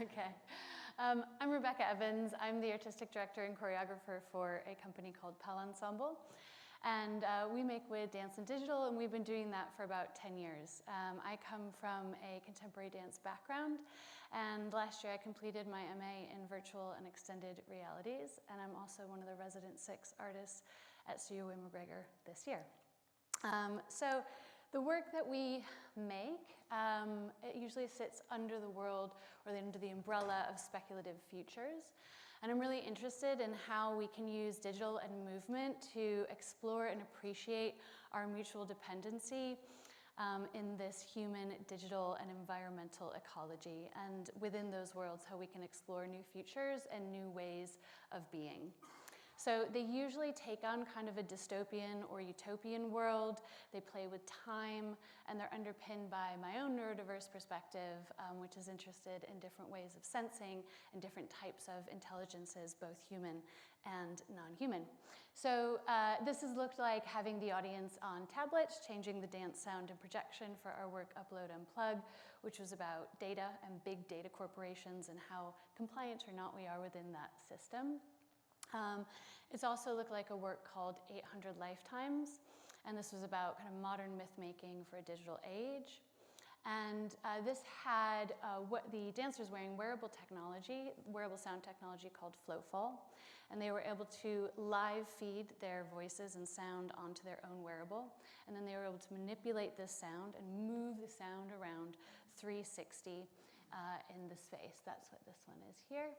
Okay. I'm Rebecca Evans. I'm the artistic director and choreographer for a company called Pell Ensemble. And we make with dance and digital, and we've been doing that for about 10 years. I come from a contemporary dance background, and last year I completed my MA in virtual and extended realities, and I'm also one of the resident 6 artists at Studio Win McGregor this year. So the work that we make, it usually sits under the world or under the umbrella of speculative futures. And I'm really interested in how we can use digital and movement to explore and appreciate our mutual dependency in this human, digital, and environmental ecology. And within those worlds, how we can explore new futures and new ways of being. So they usually take on kind of a dystopian or utopian world. They play with time, and they're underpinned by my own neurodiverse perspective, which is interested in different ways of sensing and different types of intelligences, both human and non-human. So this has looked like having the audience on tablets, changing the dance, sound, and projection for our work Upload, Unplug, which was about data and big data corporations and how compliant or not we are within that system. It's also looked like a work called 800 Lifetimes, and this was about kind of modern myth making for a digital age. And this had what the dancers wearing wearable sound technology called Flowfall, and they were able to live feed their voices and sound onto their own wearable, and then they were able to manipulate this sound and move the sound around 360 in the space. That's what this one is here.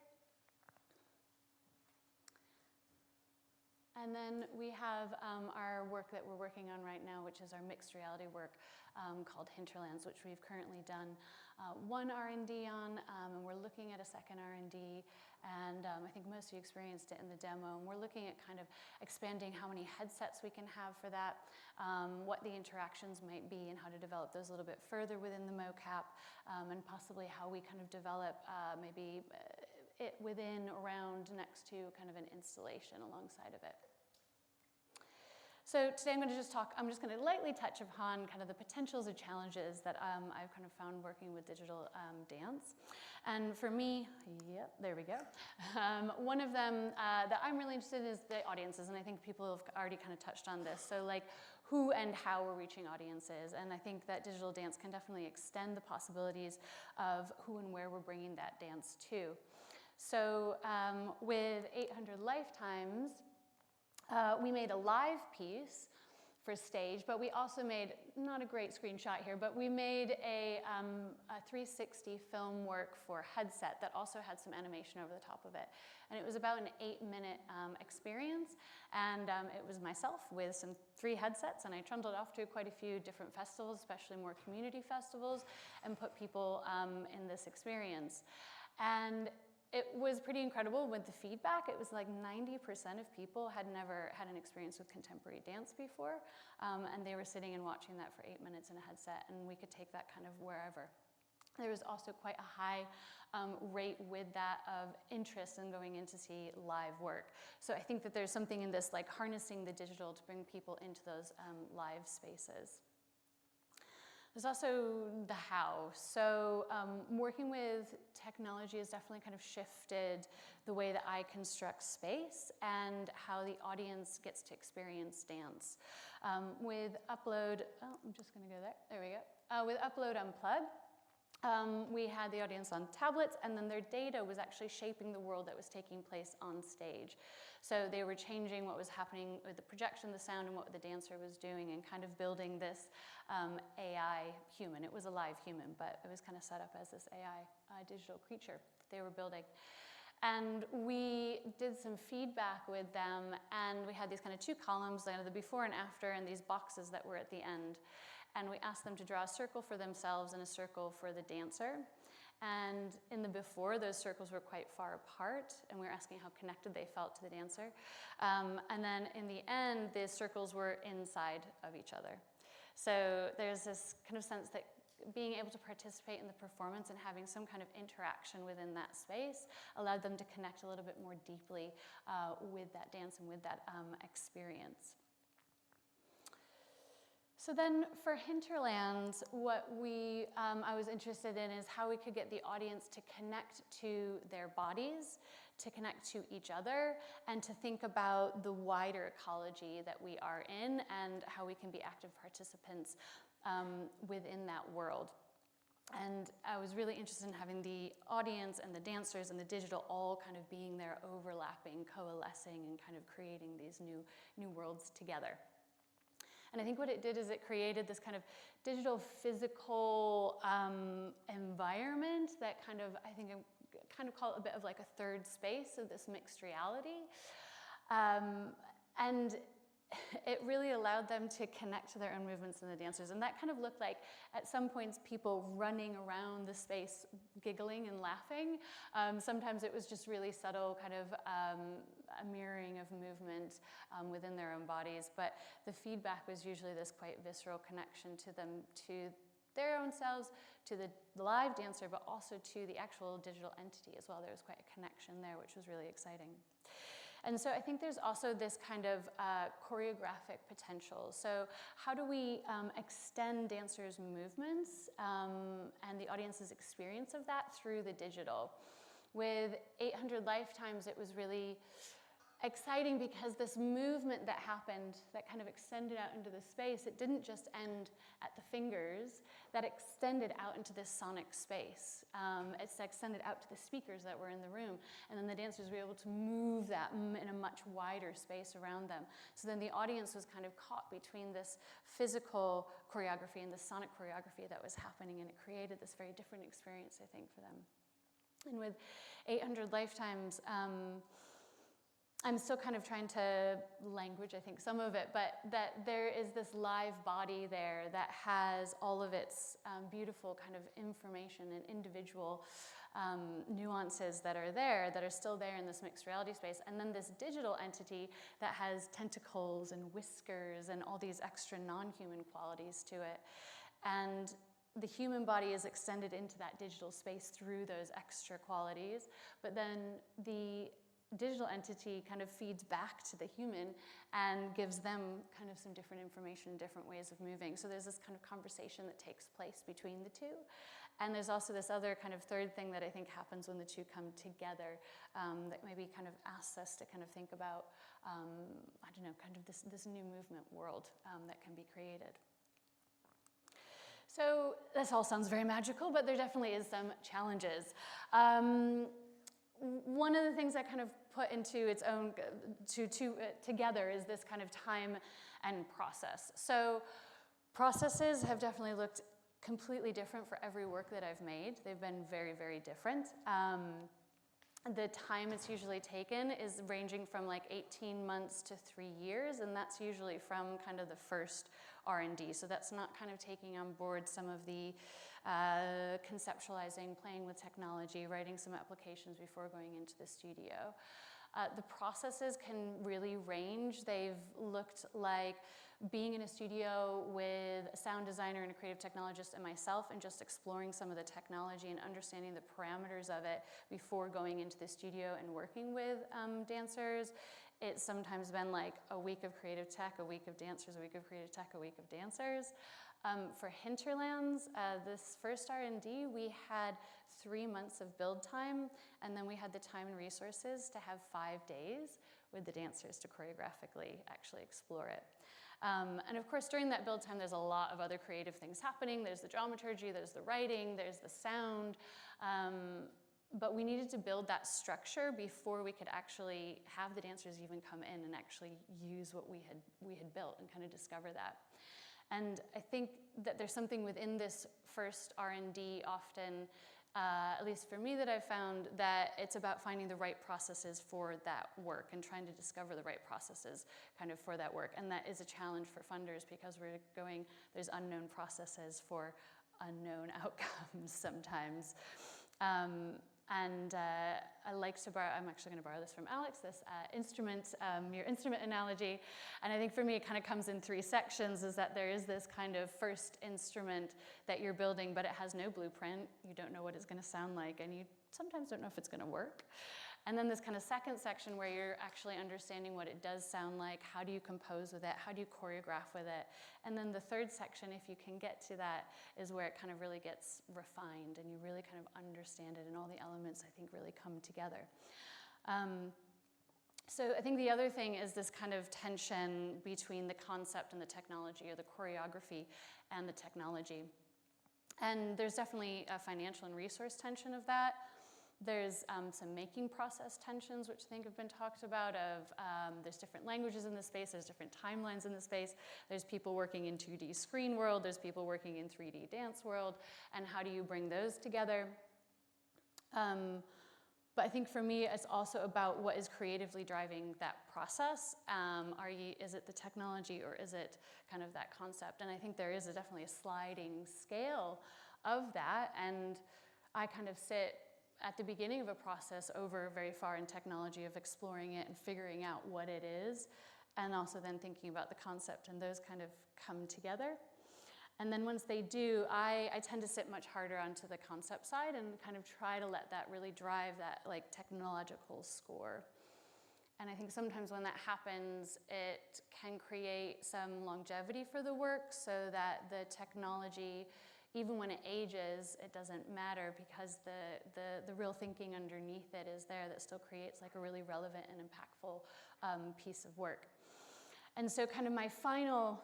And then we have our work that we're working on right now, which is our mixed reality work called Hinterlands, which we've currently done one R&D on, and we're looking at a second R&D, and I think most of you experienced it in the demo, and we're looking at kind of expanding how many headsets we can have for that, what the interactions might be, and how to develop those a little bit further within the mocap, and possibly how we kind of develop maybe it within, around, next to kind of an installation alongside of it. So today I'm just going to lightly touch upon kind of the potentials and challenges that I've kind of found working with digital dance. And for me, yep, there we go. One of them that I'm really interested in is the audiences, and I think people have already kind of touched on this. So like who and how we're reaching audiences, and I think that digital dance can definitely extend the possibilities of who and where we're bringing that dance to. So with 800 Lifetimes, we made a live piece for stage, but we also made, not a great screenshot here, but we made a 360 film work for headset that also had some animation over the top of it. And it was about an 8-minute experience, and it was myself with 3 headsets, and I trundled off to quite a few different festivals, especially more community festivals, and put people in this experience. And it was pretty incredible with the feedback. It was like 90% of people had never had an experience with contemporary dance before, and they were sitting and watching that for 8 minutes in a headset, and we could take that kind of wherever. There was also quite a high rate with that of interest in going in to see live work. So I think that there's something in this, like harnessing the digital to bring people into those live spaces. There's also the how. So working with technology has definitely kind of shifted the way that I construct space and how the audience gets to experience dance. With Upload, I'm just gonna go there we go. With Upload, Unplug, we had the audience on tablets, and then their data was actually shaping the world that was taking place on stage. So they were changing what was happening with the projection, the sound, and what the dancer was doing, and kind of building this AI human. It was a live human, but it was kind of set up as this AI digital creature that they were building. And we did some feedback with them, and we had these kind of 2 columns, the before and after, and these boxes that were at the end. And we asked them to draw a circle for themselves and a circle for the dancer. And in the before, those circles were quite far apart, and we were asking how connected they felt to the dancer. And then in the end, the circles were inside of each other. So there's this kind of sense that being able to participate in the performance and having some kind of interaction within that space allowed them to connect a little bit more deeply with that dance and with that experience. So then for Hinterlands, what I was interested in is how we could get the audience to connect to their bodies, to connect to each other, and to think about the wider ecology that we are in and how we can be active participants within that world. And I was really interested in having the audience and the dancers and the digital all kind of being there, overlapping, coalescing, and kind of creating these new worlds together. And I think what it did is it created this kind of digital physical environment that kind of, I think I kind of call it a bit of like a third space of this mixed reality. And it really allowed them to connect to their own movements and the dancers. And that kind of looked like, at some points, people running around the space, giggling and laughing. Sometimes it was just really subtle, kind of a mirroring of movement within their own bodies. But the feedback was usually this quite visceral connection to them, to their own selves, to the live dancer, but also to the actual digital entity as well. There was quite a connection there, which was really exciting. And so I think there's also this kind of choreographic potential. So how do we extend dancers' movements and the audience's experience of that through the digital? With 800 Lifetimes, it was really exciting because this movement that happened, that kind of extended out into the space, it didn't just end at the fingers, that extended out into this sonic space. It's extended out to the speakers that were in the room, and then the dancers were able to move that in a much wider space around them. So then the audience was kind of caught between this physical choreography and the sonic choreography that was happening, and it created this very different experience, I think, for them. And with 800 Lifetimes, I'm still kind of trying to language, I think, some of it, but that there is this live body there that has all of its beautiful kind of information and individual nuances that are there, that are still there in this mixed reality space. And then this digital entity that has tentacles and whiskers and all these extra non-human qualities to it. And the human body is extended into that digital space through those extra qualities, but then the digital entity kind of feeds back to the human and gives them kind of some different information, different ways of moving. So there's this kind of conversation that takes place between the two. And there's also this other kind of third thing that I think happens when the two come together that maybe kind of asks us to kind of think about, I don't know, kind of this new movement world that can be created. So this all sounds very magical, but there definitely is some challenges. One of the things I kind of put into its own, together is this kind of time and process. So processes have definitely looked completely different for every work that I've made. They've been very, very different. The time it's usually taken is ranging from like 18 months to 3 years, and that's usually from kind of the first R&D. So that's not kind of taking on board some of the conceptualizing, playing with technology, writing some applications before going into the studio. The processes can really range. They've looked like being in a studio with a sound designer and a creative technologist and myself, and just exploring some of the technology and understanding the parameters of it before going into the studio and working with dancers. It's sometimes been like a week of creative tech, a week of dancers, a week of creative tech, a week of dancers. For Hinterlands, this first R&D, we had 3 months of build time, and then we had the time and resources to have 5 days with the dancers to choreographically actually explore it. And of course, during that build time, there's a lot of other creative things happening. There's the dramaturgy, there's the writing, there's the sound. But we needed to build that structure before we could actually have the dancers even come in and actually use what we had built and kind of discover that. And I think that there's something within this first R&D often, at least for me, that I've found that it's about finding the right processes for that work and trying to discover the right processes kind of for that work. And that is a challenge for funders because there's unknown processes for unknown outcomes sometimes. I like to borrow, I'm actually going to borrow this from Alex, this your instrument analogy. And I think for me it kind of comes in 3 sections, is that there is this kind of first instrument that you're building, but it has no blueprint. You don't know what it's going to sound like, and you sometimes don't know if it's going to work. And then this kind of second section where you're actually understanding what it does sound like, how do you compose with it, how do you choreograph with it. And then the third section, if you can get to that, is where it kind of really gets refined and you really kind of understand it and all the elements, I think, really come together. So I think the other thing is this kind of tension between the concept and the technology, or the choreography and the technology. And there's definitely a financial and resource tension of that. There's some making process tensions, which I think have been talked about, there's different languages in the space, there's different timelines in the space, there's people working in 2D screen world, there's people working in 3D dance world, and how do you bring those together? But I think for me, it's also about what is creatively driving that process. Is it the technology, or is it kind of that concept? And I think there is definitely a sliding scale of that, and I kind of sit at the beginning of a process over very far in technology of exploring it and figuring out what it is, and also then thinking about the concept, and those kind of come together. And then once they do, I tend to sit much harder onto the concept side and kind of try to let that really drive that like technological score. And I think sometimes when that happens, it can create some longevity for the work, so that the technology, even when it ages, it doesn't matter, because the real thinking underneath it is there that still creates like a really relevant and impactful piece of work. And so kind of my final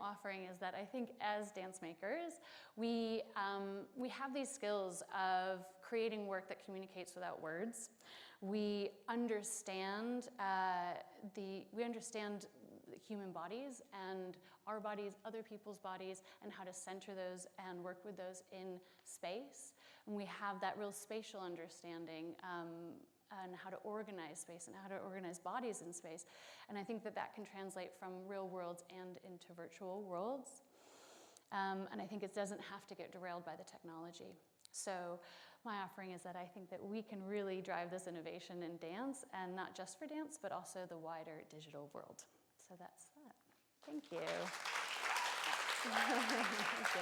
offering is that I think as dance makers, we have these skills of creating work that communicates without words. We understand human bodies and our bodies, other people's bodies, and how to center those and work with those in space. And we have that real spatial understanding and how to organize space and how to organize bodies in space. And I think that that can translate from real worlds and into virtual worlds. And I think it doesn't have to get derailed by the technology. So my offering is that I think that we can really drive this innovation in dance, and not just for dance, but also the wider digital world. So that's that. Thank you. Thank you.